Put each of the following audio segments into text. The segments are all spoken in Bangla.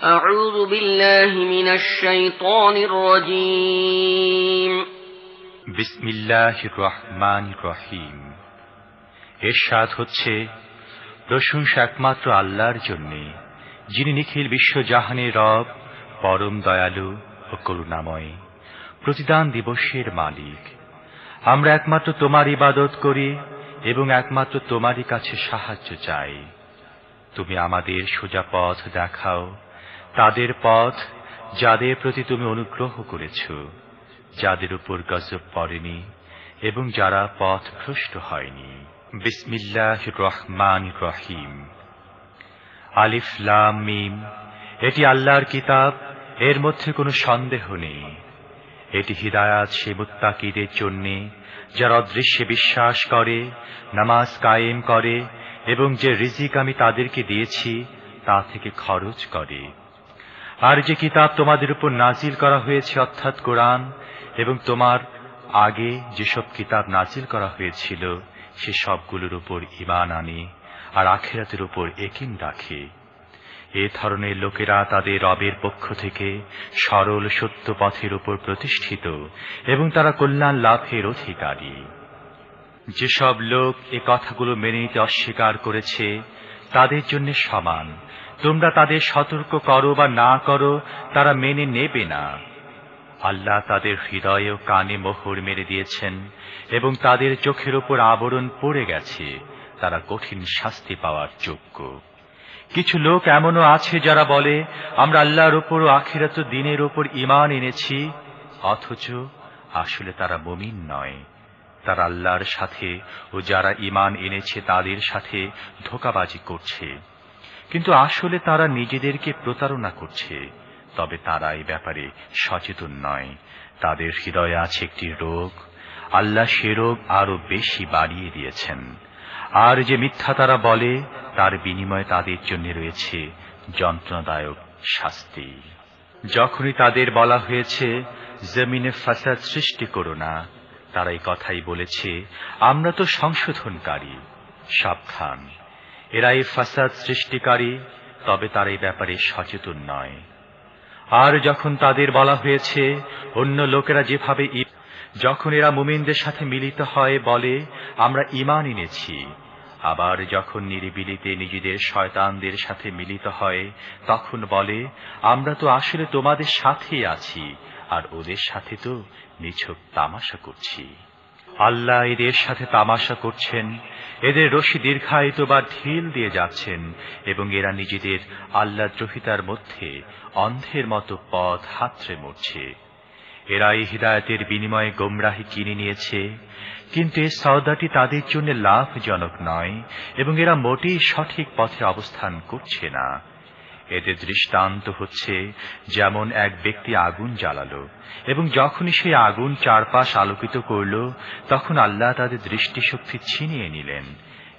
أعوذ بالله من الشيطان الرجيم বিসমিল্লাহির রহমানির রহিম। ইরশাদ হচ্ছে, প্রশংসা একমাত্র আল্লাহর জন্যে, যিনি নিখিল বিশ্বজাহানের রব, পরম দয়ালু ও করুণাময়, প্রতিদান দিবসের মালিক। আমরা একমাত্র তোমার ইবাদত করি এবং একমাত্র তোমারই কাছে সাহায্য চাই। তুমি আমাদের সোজা পথ দেখাও, তাদের পথ যাদের প্রতি তুমি অনুগ্রহ করেছ, যাদের উপর গজব পড়েনি এবং যারা পথ ভ্রষ্ট হয়নি। বিসমিল্লাহির রহমানির রহিম। আলিফ লাম মিম। এটি আল্লাহর কিতাব, এর মধ্যে কোনো সন্দেহ নেই। এটি হিদায়াত সে মুত্তাকিদের জন্যে, যারা অদৃশ্যে বিশ্বাস করে, নামাজ কায়েম করে এবং যে রিজিক আমি তাদেরকে দিয়েছি তা থেকে খরচ করে। আর যে কিতাব তোমাদের উপর নাজিল করা হয়েছে অর্থাৎ কোরআন, এবং তোমার আগে যেসব কিতাব নাজিল করা হয়েছিল সে সবগুলোর উপর ঈমান আনে আর আখিরাতের উপর ইয়াকিন রাখে। এ ধরনের লোকেরা তাদের রবের পক্ষ থেকে সরল সত্য পথের উপর প্রতিষ্ঠিত এবং তারা কল্যাণ লাভের অধিকারী। যেসব লোক এ কথাগুলো মেনে নিতে অস্বীকার করেছে তাদের জন্য সমান। তোমরা তাদের সতর্ক করো বা না করো, তারা মেনে নেবে না। আল্লাহ তাদের হৃদয়ে ও কানে মোহর মেরে দিয়েছেন এবং তাদের চোখের উপর আবরণ পড়ে গেছে, তারা কঠিন শাস্তি পাওয়ার যোগ্য। কিছু লোক এমনও আছে যারা বলে, আমরা আল্লাহর উপর ও আখিরাত দিনের উপর ঈমান এনেছি, অথচ আসলে তারা মুমিন নয়। তারা আল্লাহর সাথে ও যারা ঈমান এনেছে তাদের সাথে ধোঁকাবাজি করছে, কিন্তু আসলে তারা নিজেদেরকে প্রতারণা করছে। তবে তারা এই ব্যাপারে সচেতন নয়। তাদের হৃদয়ে আছে একটি রোগ, আল্লাহ সে রোগ আরো বেশি বাড়িয়ে দিয়েছেন। আর যে মিথ্যা তারা বলে তার বিনিময়ে তাদের জন্য রয়েছে যন্ত্রণাদায়ক শাস্তি। যখনই তাদের বলা হয়েছে জমিনে ফাসাদ সৃষ্টি করো না, তারা এই কথাই বলেছে, আমরা তো সংশোধনকারী। সাবধান, এরা এই ফাসাদ সৃষ্টিকারী, তবে তারা এই ব্যাপারে সচেতন নয়। আর যখন তাদের বলা হয়েছে অন্য লোকেরা যেভাবে, যখন এরা মুমিনদের সাথে মিলিত হয় বলে আমরা ঈমান এনেছি, আবার যখন নিরিবিলিতে নিজেদের শয়তানদের সাথে মিলিত হয় তখন বলে আমরা তো আসলে তোমাদের সাথেই আছি আর ওদের সাথে তো নিছক তামাশা করছি। আল্লাহ এদের সাথে তামাশা করছেন, এদের রশি দীর্ঘায়িত বা ঢিল দিয়ে যাচ্ছেন এবং এরা নিজেদের আল্লাহদ্রোহিতার মধ্যে অন্ধের মতো পথ হাতড়ে মরছে। এরা এই হিদায়াতের বিনিময়ে গোমরাহি কিনে নিয়েছে, কিন্তু এই সওদাটি তাদের জন্য লাভজনক নয় এবং এরা মোটেই সঠিক পথে অবস্থান করছে না। এদের দৃষ্টান্ত হচ্ছে, যেমন এক ব্যক্তি আগুন জ্বালালো এবং যখনই সেই আগুন চারপাশ আলোকিত করল তখন আল্লাহ তাদের দৃষ্টিশক্তি ছিনিয়ে নিলেন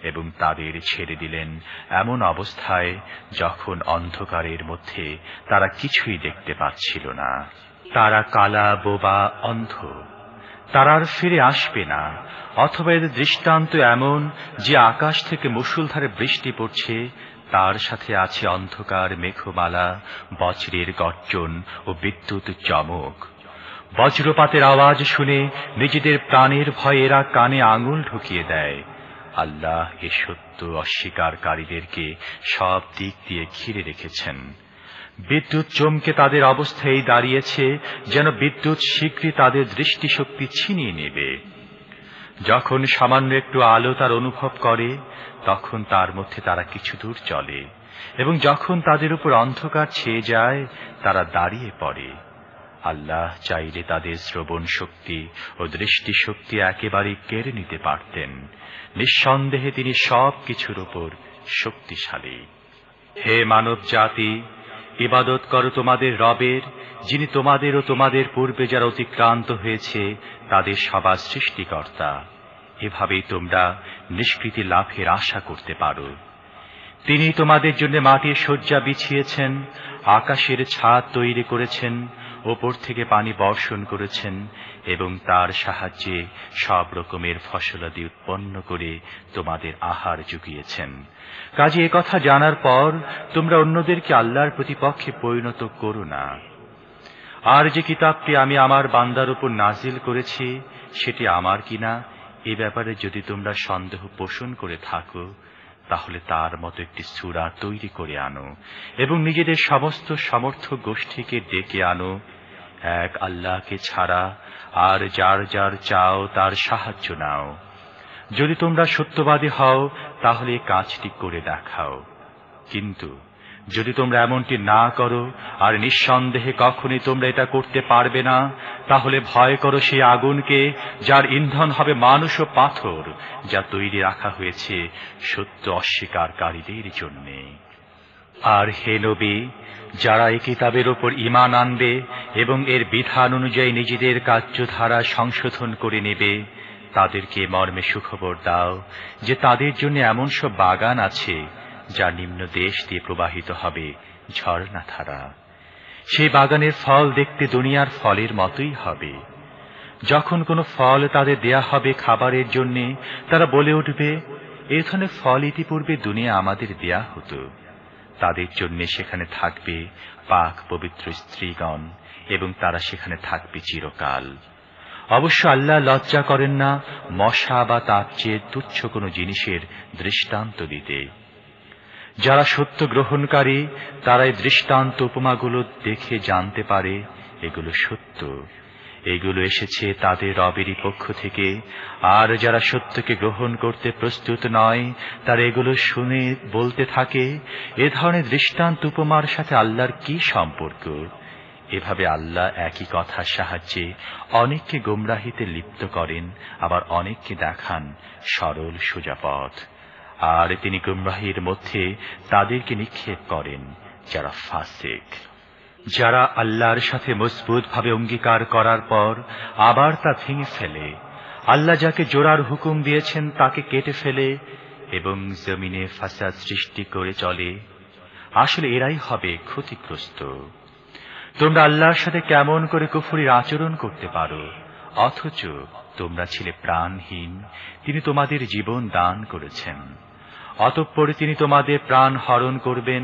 এবং তাদের ছেড়ে দিলেন এমন অবস্থায় যখন অন্ধকারের মধ্যে তারা কিছুই দেখতে পাচ্ছিল না। তারা কালা, বোবা, অন্ধ, তারা আর ফিরে আসবে না। অথবা এদের দৃষ্টান্ত এমন যে আকাশ থেকে মুষলধারে বৃষ্টি পড়ছে, তার সাথে আছে অন্ধকার মেঘমালা, বজ্রের গর্জন ও বিদ্যুৎ চমক। বজ্রপাতের আওয়াজ শুনে নিজেদের প্রাণের ভয়ে এরা কানে আঙুল ঢুকিয়ে দেয়। আল্লাহ এ সত্য অস্বীকারীদেরকে সব দিক দিয়ে ঘিরে রেখেছেন। বিদ্যুৎ চমকে তাদের অবস্থায় দাঁড়িয়েছে যেন বিদ্যুৎ শীঘ্রই তাদের দৃষ্টিশক্তি ছিনিয়ে নেবে। যখন সামান্য একটু আলো তার অনুভব করে তখন তার মধ্যে তারা কিছু দূর চলে এবং যখন তাদের উপর অন্ধকার ছেয়ে যায় তারা দাঁড়িয়ে পড়ে। আল্লাহ চাইলে তাদের শ্রবণ শক্তি ও দৃষ্টিশক্তি একেবারে কেড়ে নিতে পারতেন। নিঃসন্দেহে তিনি সব কিছুর উপর শক্তিশালী। হে মানব জাতি, ইবাদত করো তোমাদের রবের, যিনি তোমাদের ও তোমাদের পূর্বে যারা অতিক্রান্ত হয়েছে তাদের সবার সৃষ্টিকর্তা। এভাবেই তোমরা নিষ্কৃতি লাভের আশা করতে পারো। তিনি তোমাদের জন্য মাটির শয্যা বিছিয়েছেন, আকাশের ছাদ তৈরি করেছেন, ওপর থেকে পানি বর্ষণ করেছেন এবং তার সাহায্যে সব রকমের ফসলাদি উৎপন্ন করে তোমাদের আহার জুগিয়েছেন। কাজে একথা জানার পর তোমরা অন্যদেরকে আল্লাহর প্রতিপক্ষে পরিণত করো না। আর যে কিতাবটি আমি আমার বান্দার উপর নাজিল করেছি সেটি আমার কিনা, এ ব্যাপারে যদি তোমরা সন্দেহ পোষণ করে থাকো, তাহলে তার মতো একটি সূরা তৈরি করে আনো এবং নিজেদের সমস্ত সমর্থক গোষ্ঠীকে ডেকে আনো এক আল্লাহকে ছাড়া, আর যার যার চাও তার সাহায্য নাও। যদি তোমরা সত্যবাদী হও তাহলে এই কাজটি করে দেখাও। কিন্তু যদি তোমরা এমনটি না করো আর নিঃসন্দেহে কখনই তোমরা এটা করতে পারবে না, তাহলে ভয় করো সেই আগুনকে যার ইন্ধন হবে মানুষ ও পাথর, যা তৈরি রাখা হয়েছে সত্য অস্বীকারীদের জন্য। আর হে নবী, যারা এই কিতাবের ওপর ঈমান আনবে এবং এর বিধান অনুযায়ী নিজেদের কার্যধারা সংশোধন করে নেবে, তাদেরকে মর্মে সুখবর দাও যে তাদের জন্য এমন সব বাগান আছে যা নিম্ন দেশ দিয়ে প্রবাহিত হবে ঝর্ণাধারা। সেই বাগানের ফল দেখতে দুনিয়ার ফলের মতোই হবে। যখন কোনো ফল তাদের দেয়া হবে খাবারের জন্য, তারা বলে উঠবে, এ ধরনের ফল ইতিপূর্বে দুনিয়া আমাদের দেয়া হতো। তাদের জন্য সেখানে থাকবে পাক পবিত্র স্ত্রীগণ এবং তারা সেখানে থাকবে চিরকাল। অবশ্য আল্লাহ লজ্জা করেন না মশা বা তার চেয়ে তুচ্ছ কোনো জিনিসের দৃষ্টান্ত দিতে। যারা সত্য গ্রহণকারী তারা এই দৃষ্টান্ত উপমাগুলো দেখে জানতে পারে এগুলো সত্য, এগুলো এসেছে তাদের রবেরই পক্ষ থেকে। আর যারা সত্যকে গ্রহণ করতে প্রস্তুত নয় তারা এগুলো শুনে বলতে থাকে, এ ধরনের দৃষ্টান্ত উপমার সাথে আল্লাহর কি সম্পর্ক? এভাবে আল্লাহ একই কথার সাহায্যে অনেককে গোমরাহিতে লিপ্ত করেন, আবার অনেককে দেখান সরল সোজা পথ। আর তিনি গোমরাহির মধ্যে তাদেরকে নিক্ষেপ করেন যারা ফাসিক। যারা আল্লাহর সাথে মজবুতভাবে অঙ্গীকার করার পর আবার তা ভেঙে ফেলে, আল্লাহ যাকে জোরার হুকুম দিয়েছেন তাকে কেটে ফেলে এবং জমিনে ফাসাদ সৃষ্টি করে চলে, আসলে এরাই হবে ক্ষতিগ্রস্ত। তোমরা আল্লাহর সাথে কেমন করে কুফরির আচরণ করতে পারো, অথচ তোমরা ছিলে প্রাণহীন। তিনি তোমাদের জীবন দান করেছেন, অতঃপর তিনি তোমাদের প্রাণ হরণ করবেন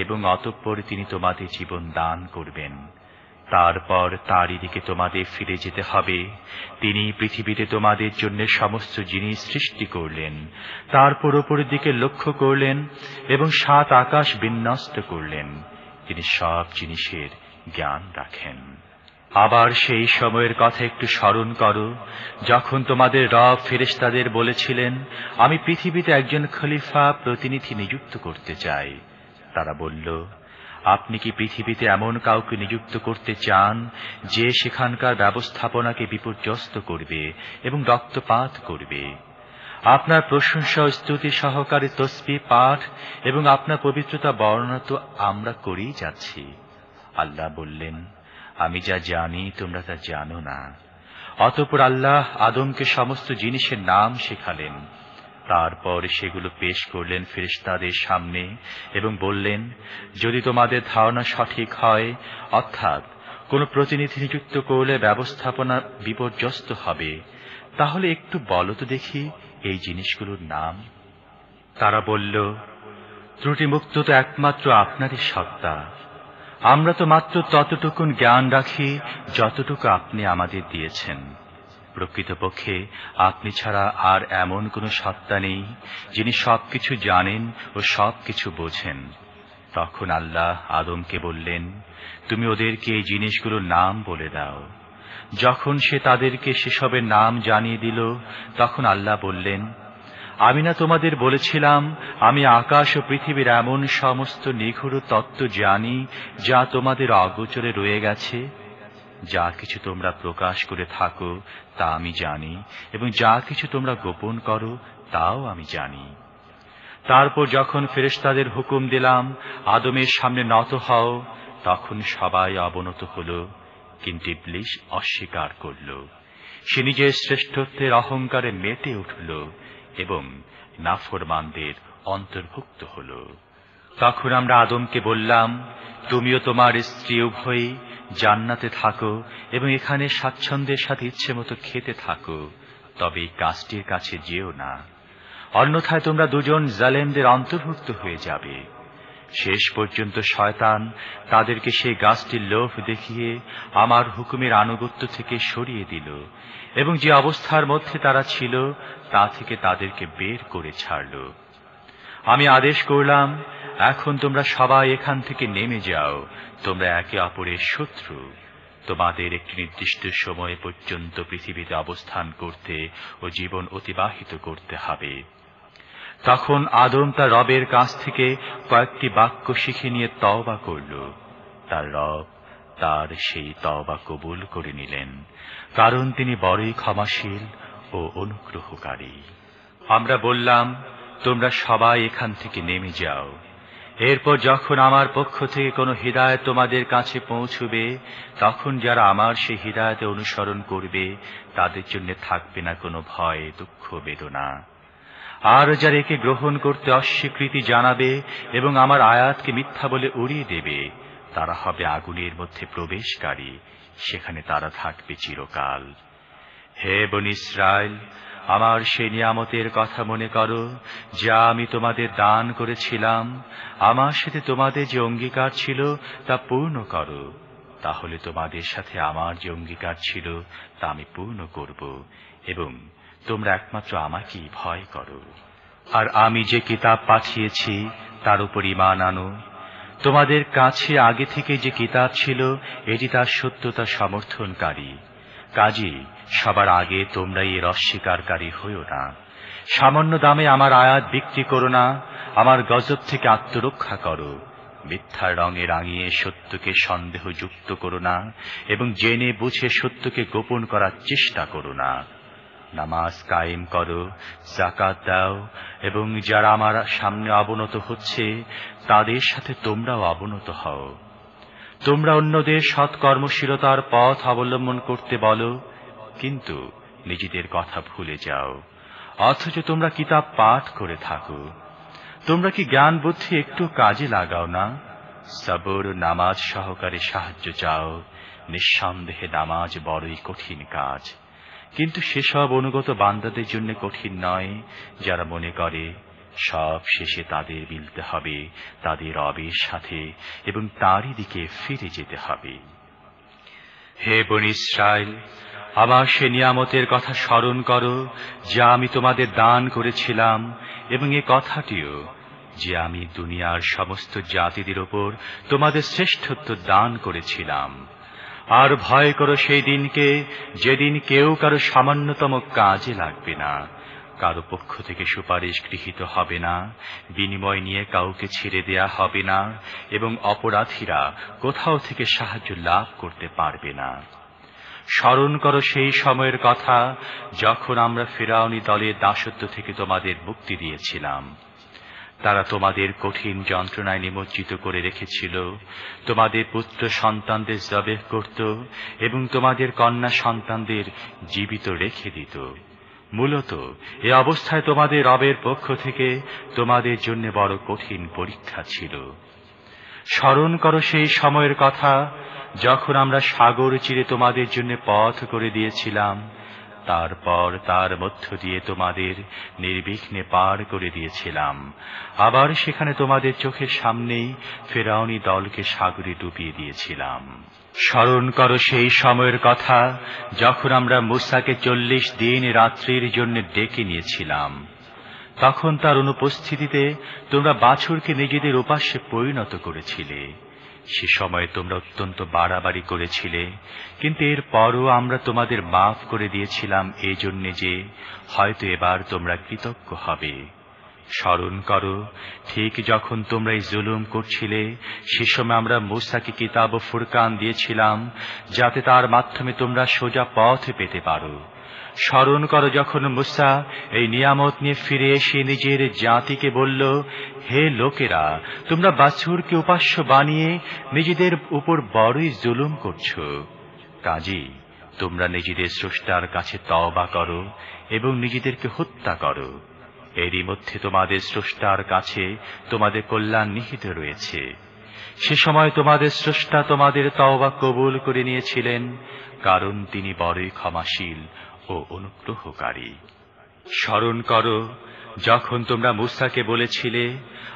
এবং অতঃপর তিনি তোমাদের জীবন দান করবেন। তারপর তারই দিকে তোমাদের ফিরে যেতে হবে। তিনি পৃথিবীতে তোমাদের জন্য সমস্ত জিনিস সৃষ্টি করলেন, তারপর উপরের দিকে লক্ষ্য করলেন এবং 7 আকাশ বিন্যস্ত করলেন। তিনি সব জিনিসের জ্ঞান রাখেন। আবার সেই সময়ের কথা একটু স্মরণ করো যখন তোমাদের রব ফেরেশতাদের বলেছিলেন, আমি পৃথিবীতে একজন খলিফা প্রতিনিধি নিযুক্ত করতে চাই। তারা বলল, আপনি কি পৃথিবীতে এমন কাউকে নিযুক্ত করতে চান যে সেখানকার ব্যবস্থাপনাকে বিপর্যস্ত করবে এবং রক্তপাত করবে? আপনার প্রশংসা ও স্তুতি সহকারে তসবিহ পাঠ এবং আপনার পবিত্রতা বর্ণনা তো আমরা করেই যাচ্ছি। আল্লাহ বললেন, আমি যা জানি তোমরা তা জানো না। অতঃপর আল্লাহ আদমকে সমস্ত জিনিসের নাম শেখালেন। তারপর সেগুলো পেশ করলেন ফেরেশতাদের সামনে এবং বললেন, যদি তোমাদের ধারণা সঠিক হয়, অর্থাৎ কোন প্রতিনিধি নিযুক্ত করলে ব্যবস্থাপনা বিপর্যস্ত হবে, তাহলে একটু বলো তো দেখি এই জিনিসগুলোর নাম। তারা বলল, ত্রুটিমুক্ত তো একমাত্র আপনারই সত্তা। আমরা তো মাত্র ততটুকুন জ্ঞান রাখি যতটুকু আপনি আমাদের দিয়েছেন। প্রকৃতপক্ষে আপনি ছাড়া আর এমন কোন সত্তা নেই যিনি সবকিছু জানেন ও সবকিছু বোঝেন। তখন আল্লাহ আদমকে বললেন, তুমি ওদেরকে এই জিনিসগুলোর নাম বলে দাও। যখন সে তাদেরকে সেসবের নাম জানিয়ে দিল, তখন আল্লাহ বললেন, আমি না তোমাদের বলেছিলাম আমি আকাশ ও পৃথিবীর এমন সমস্ত নিগূঢ় তত্ত্ব জানি যা তোমাদের অগোচরে রয়ে গেছে? যা কিছু তোমরা প্রকাশ করে থাকো তা আমি জানি, এবং যা কিছু তোমরা গোপন করো তাও আমি জানি। তারপর যখন ফেরেশতাদের হুকুম দিলাম আদমের সামনে নত হও, তখন সবাই অবনত হল, কিন্তু ইবলীস অস্বীকার করল। সে নিজের শ্রেষ্ঠত্বের অহংকারে মেতে উঠল এবং নাফরমানদের অন্তর্ভুক্ত হল। তখন আমরা আদমকে বললাম, তুমিও তোমার স্ত্রী উভয়ই জান্নাতে থাকো এবং এখানে স্বাচ্ছন্দ্যের সাথে ইচ্ছে মতো খেতে থাকো, তবে এই গাছটির কাছে যেও না, অন্যথায় তোমরা দুজন জালেমদের অন্তর্ভুক্ত হয়ে যাবে। শেষ পর্যন্ত শয়তান তাদেরকে সেই গাছটির লোভ দেখিয়ে আমার হুকুমের আনুগত্য থেকে সরিয়ে দিল এবং যে অবস্থার মধ্যে তারা ছিল তা থেকে তাদেরকে বের করে ছাড়ল। আমি আদেশ করলাম, এখন তোমরা সবাই এখান থেকে নেমে যাও, তোমরা একে অপরের শত্রু। তোমাদের একটি নির্দিষ্ট সময় পর্যন্ত পৃথিবীতে অবস্থান করতে ও জীবন অতিবাহিত করতে হবে। তখন আদম তার রবের কাছ থেকে কয়েকটি বাক্য শিখে নিয়ে তওবা করল। তার রব তার সেই তওবা কবুল করে নিলেন, কারণ তিনি বড়ই ক্ষমাশীল ও অনুগ্রহকারী। আমরা বললাম, তোমরা সবাই এখান থেকে নেমে যাও। এরপর যখন আমার পক্ষ থেকে কোনো হিদায়াত তোমাদের কাছে পৌঁছবে, তখন যারা আমার সেই হিদায়াতে অনুসরণ করবে তাদের জন্য থাকবে না কোনো ভয়, দুঃখ, বেদনা। আর যারা একে গ্রহণ করতে অস্বীকৃতি জানাবে এবং আমার আয়াতকে মিথ্যা বলে উড়িয়ে দেবে, তারা হবে আগুনের মধ্যে প্রবেশকারী, সেখানে তারা থাকবে চিরকাল। হে বনী ইসরাইল, আমার সেই নিয়ামতের কথা মনে করো যা আমি তোমাদের দান করেছিলাম। আমার সাথে তোমাদের যে অঙ্গীকার ছিল তা পূর্ণ করো, তাহলে তোমাদের সাথে আমার যে অঙ্গীকার ছিল তা আমি পূর্ণ করব এবং তোমরা একমাত্র আমাকেই ভয় করো। আর আমি যে কিতাব পাঠিয়েছি তার উপর ঈমান আনো। তোমাদের কাছে আগে থেকে যে কিতাব ছিল এটি তার সত্যতা সমর্থনকারী। কাজেই সবার আগে তোমরাই এর অস্বীকারী হইও না। সামান্য দামে আমার আয়াত বিক্রি করো না। আমার গজব থেকে আত্মরক্ষা করো। মিথ্যার রঙে রাঙিয়ে সত্যকে সন্দেহযুক্ত করো না এবং জেনে বুঝে সত্যকে গোপন করার চেষ্টা করো না। নামাজ কায়েম করো, যাকাত দাও এবং যারা আমার সামনে অবনত হচ্ছে তাদের সাথে তোমরাও অবনত হও। তোমরা অন্যদের সৎকর্মশীলতার পথ অবলম্বন করতে বলো, কিন্তু নিজেদের কথা ভুলে যাও, অথচ তোমরা কিতাব পাঠ করে থাকো। তোমরা কি জ্ঞান বুদ্ধি একটু কাজে লাগাও না? সবর নামাজ সহকারে সাহায্য চাও। নিঃসন্দেহে নামাজ বড়ই কঠিন কাজ, কিন্তু সেসব অনুগত বান্দাদের জন্য কঠিন নয় যারা মনে করে সব শেষে তাদের মিলতে হবে তাদের রবের সাথে এবং তারই দিকে ফিরে যেতে হবে। হে বনী ইসরাইল, আমার সে নিয়ামতের কথা স্মরণ করো যা আমি তোমাদের দান করেছিলাম এবং এ কথাটিও যে আমি দুনিয়ার সমস্ত জাতিদের ওপর তোমাদের শ্রেষ্ঠত্ব দান করেছিলাম। আর ভয় করো সেই দিনকে যেদিন কেউ কারো সামান্যতম কাজে লাগবে না, কারো পক্ষ থেকে সুপারিশ গৃহীত হবে না, বিনিময় নিয়ে কাউকে ছেড়ে দেয়া হবে না এবং অপরাধীরা কোথাও থেকে সাহায্য লাভ করতে পারবে না। স্মরণ করো সেই সময়ের কথা যখন আমরা ফিরআউনী দলের দাসত্ব থেকে তোমাদের মুক্তি দিয়েছিলাম। তারা তোমাদের কঠিন যন্ত্রণায় নিমজ্জিত করে রেখেছিল, তোমাদের পুত্র সন্তানদের জবেহ করত এবং তোমাদের কন্যা সন্তানদের জীবিত রেখে দিত। মূলত এ অবস্থায় তোমাদের রবের পক্ষ থেকে তোমাদের জন্য বড় কঠিন পরীক্ষা ছিল। স্মরণ করো সেই সময়ের কথা যখন আমরা সাগর চিরে তোমাদের জন্য পথ করে দিয়েছিলাম, তারপর তার মধ্য দিয়ে তোমাদের নির্বিঘ্নে পার করে দিয়েছিলাম। আবার সেখানে তোমাদের চোখের সামনেই ফিরআউনী দলকে সাগরে ডুবিয়ে দিয়েছিলাম। স্মরণ করো সেই সময়ের কথা যখন আমরা মূসাকে 40 দিন রাত্রির জন্য ডেকে নিয়েছিলাম। তখন তার অনুপস্থিতিতে তোমরা বাছুরকে নিজেদের উপাস্যে পরিণত করেছিলে। সে সময় তোমরা অত্যন্ত বাড়াবাড়ি করেছিলে, কিন্তু এর পরও আমরা তোমাদের মাফ করে দিয়েছিলাম এই জন্য যে হয়তো এবার তোমরা কৃতজ্ঞ হবে। স্মরণ করো, ঠিক যখন তোমরা এই জুলুম করছিলে সে সময় আমরা মূসাকে কিতাব ও ফুরকান দিয়েছিলাম যাতে তার মাধ্যমে তোমরা সোজা পথ পেতে পারো। স্মরণ করো যখন মূসা এই নিয়ামত নিয়ে ফিরে এসে নিজের জাতিকে বলল, হে লোকেরা, তোমরা বাছুরকে উপাস্য বানিয়ে নিজেদের উপর বড়ই জুলুম করছো। কাজেই তোমরা নিজেদের স্রষ্টার কাছে তওবা করো এবং নিজেদেরকে হত্যা করো। এরই মধ্যে তোমাদের স্রষ্টার কাছে তোমাদের কল্যাণ নিহিত রয়েছে। সে সময় তোমাদের স্রষ্টা তোমাদের তওবা কবুল করে নিয়েছিলেন, কারণ তিনি বড়ই ক্ষমাশীল ও অনুগ্রহকারী। স্মরণ করো যখন তোমরা মূসাকে বলেছিলে,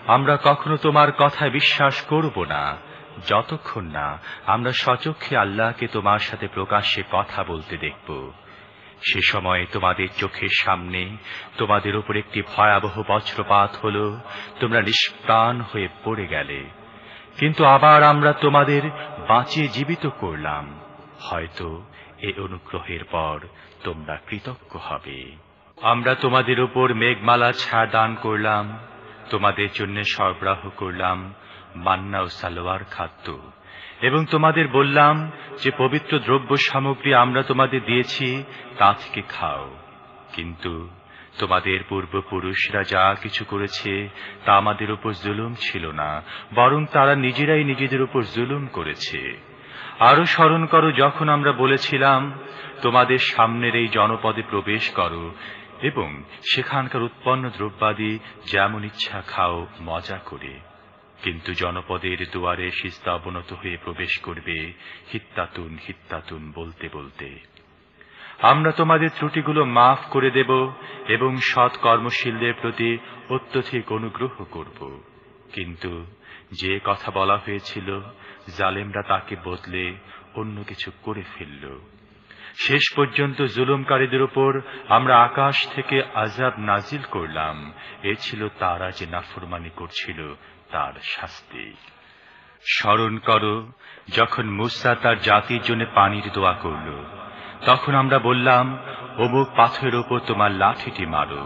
আমরা কখনো তোমার কথায় বিশ্বাস করব না যতক্ষণ না আমরা স্বচক্ষে আল্লাহকে তোমার সাথে প্রকাশ্যে কথা বলতে দেখব। সে সময় তোমাদের চোখের সামনে তোমাদের উপর একটি ভয়াবহ বজ্রপাত হল, তোমরা নিষ্প্রাণ হয়ে পড়ে গেলে। কিন্তু আবার আমরা তোমাদের বাঁচিয়ে জীবিত করলাম। হয়তো এ অনুগ্রহের পর তোমরা কৃতজ্ঞ হবে। আমরা তোমাদের উপর মেঘমালা ছায়া দান করলাম, তোমাদের জন্য সরবরাহ করলাম মান্না ও সালোয়ার খাদ্য, এবং তোমাদের বললাম যে পবিত্র দ্রব্য সামগ্রী আমরা তোমাদের দিয়েছি তা থেকে খাও। কিন্তু তোমাদের পূর্বপুরুষরা যা কিছু করেছে তা আমাদের উপর জুলুম ছিল না, বরং তারা নিজেরাই নিজেদের উপর জুলুম করেছে। আরো স্মরণ করো যখন আমরা বলেছিলাম, তোমাদের সামনের এই জনপদে প্রবেশ করো এবং সেখানকার উৎপন্ন দ্রব্যাদি যেমন ইচ্ছা খাও মজা করে। কিন্তু জনপদের দুয়ারে সিজদা অবনত হয়ে প্রবেশ করবে হিত্তাতুন হিত্তাতুন বলতে বলতে। আমরা তোমাদের ত্রুটিগুলো মাফ করে দেব এবং সৎ কর্মশীলদের প্রতি অত্যধিক অনুগ্রহ করব। কিন্তু যে কথা বলা হয়েছিল, জালেমরা তাকে বদলে অন্য কিছু করে ফেলল। শেষ পর্যন্ত জুলুমকারীদের উপর আমরা আকাশ থেকে আযাব নাজিল করলাম। এ ছিল তারা যে নাফরমানি করছিল তার শাস্তি। স্মরণ করো যখন মূসা তার জাতির জন্য পানির দোয়া করল, তখন আমরা বললাম, অমুক পাথরের উপর তোমার লাঠিটি মারো।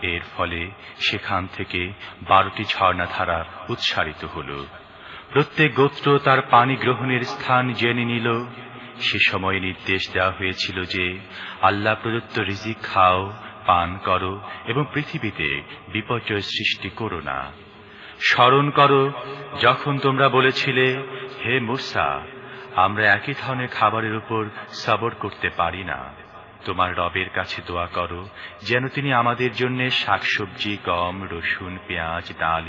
এর ফলে সেখান থেকে 12টি ঝর্ণাধারা উৎসারিত হল। প্রত্যেক গোত্র তার পানি গ্রহণের স্থান জেনে নিল। সে সময় নির্দেশ দেওয়া হয়েছিল যে আল্লাহ প্রদত্ত রিজিক খাও, পান করো এবং পৃথিবীতে বিপর্যয় সৃষ্টি করো না। স্মরণ করো যখন তোমরা বলেছিলে, হে মূসা, আমরা একই ধরনের খাবারের উপর সবর করতে পারি না। তোমার রবের কাছে দোয়া করো যেন তিনি আমাদের জন্য শাকসবজি, গম, রসুন, পেঁয়াজ, ডাল